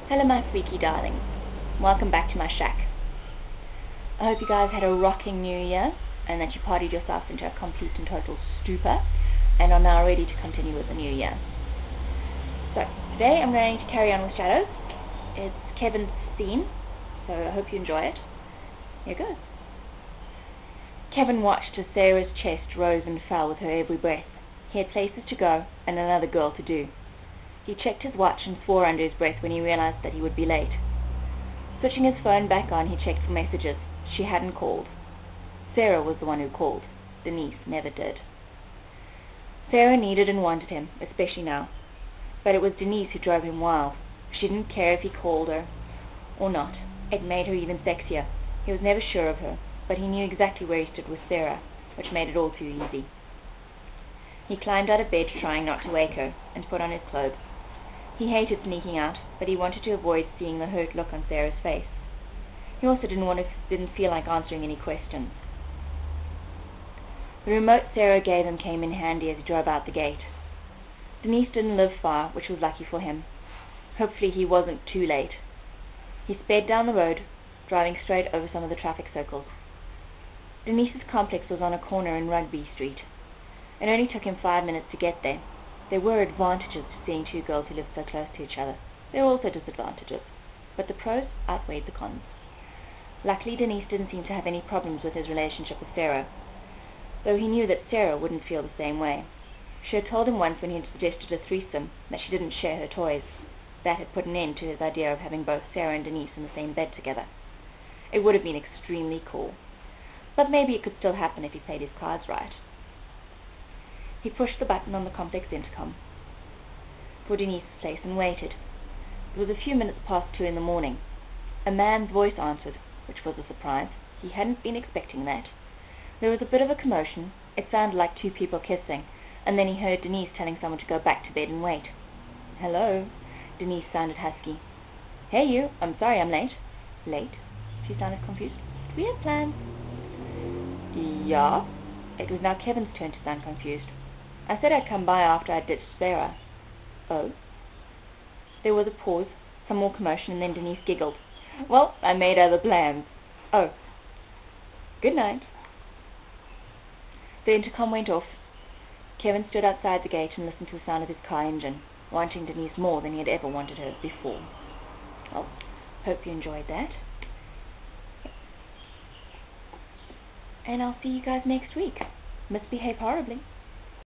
Hello my freaky darlings. Welcome back to my shack. I hope you guys had a rocking New Year and that you partied yourself into a complete and total stupor and are now ready to continue with the New Year. So, today I'm going to carry on with Shadows. It's Kevin's theme, so I hope you enjoy it. Here goes. Kevin watched as Sarah's chest rose and fell with her every breath. He had places to go and another girl to do. He checked his watch and swore under his breath when he realized that he would be late. Switching his phone back on, he checked for messages. She hadn't called. Sarah was the one who called. Denise never did. Sarah needed and wanted him, especially now. But it was Denise who drove him wild. She didn't care if he called her or not. It made her even sexier. He was never sure of her, but he knew exactly where he stood with Sarah, which made it all too easy. He climbed out of bed, trying not to wake her, and put on his clothes. He hated sneaking out, but he wanted to avoid seeing the hurt look on Sarah's face. He also didn't feel like answering any questions. The remote Sarah gave him came in handy as he drove out the gate. Denise didn't live far, which was lucky for him. Hopefully he wasn't too late. He sped down the road, driving straight over some of the traffic circles. Denise's complex was on a corner in Rugby Street. It only took him 5 minutes to get there. There were advantages to seeing two girls who lived so close to each other. There were also disadvantages, but the pros outweighed the cons. Luckily, Denise didn't seem to have any problems with his relationship with Sarah, though he knew that Sarah wouldn't feel the same way. She had told him once when he had suggested a threesome that she didn't share her toys. That had put an end to his idea of having both Sarah and Denise in the same bed together. It would have been extremely cool, but maybe it could still happen if he played his cards right. He pushed the button on the complex intercom for Denise's place and waited. It was a few minutes past 2 in the morning. A man's voice answered, which was a surprise. He hadn't been expecting that. There was a bit of a commotion. It sounded like two people kissing, and then he heard Denise telling someone to go back to bed and wait. "Hello?" Denise sounded husky. "Hey you, I'm sorry I'm late." "Late?" She sounded confused. "We had plans." "Yeah?" It was now Kevin's turn to sound confused. "I said I'd come by after I'd ditched Sarah." "Oh?" There was a pause, some more commotion, and then Denise giggled. "Well, I made other plans." "Oh. Good night." The intercom went off. Kevin stood outside the gate and listened to the sound of his car engine, wanting Denise more than he had ever wanted her before. Well, hope you enjoyed that. And I'll see you guys next week. Misbehave horribly.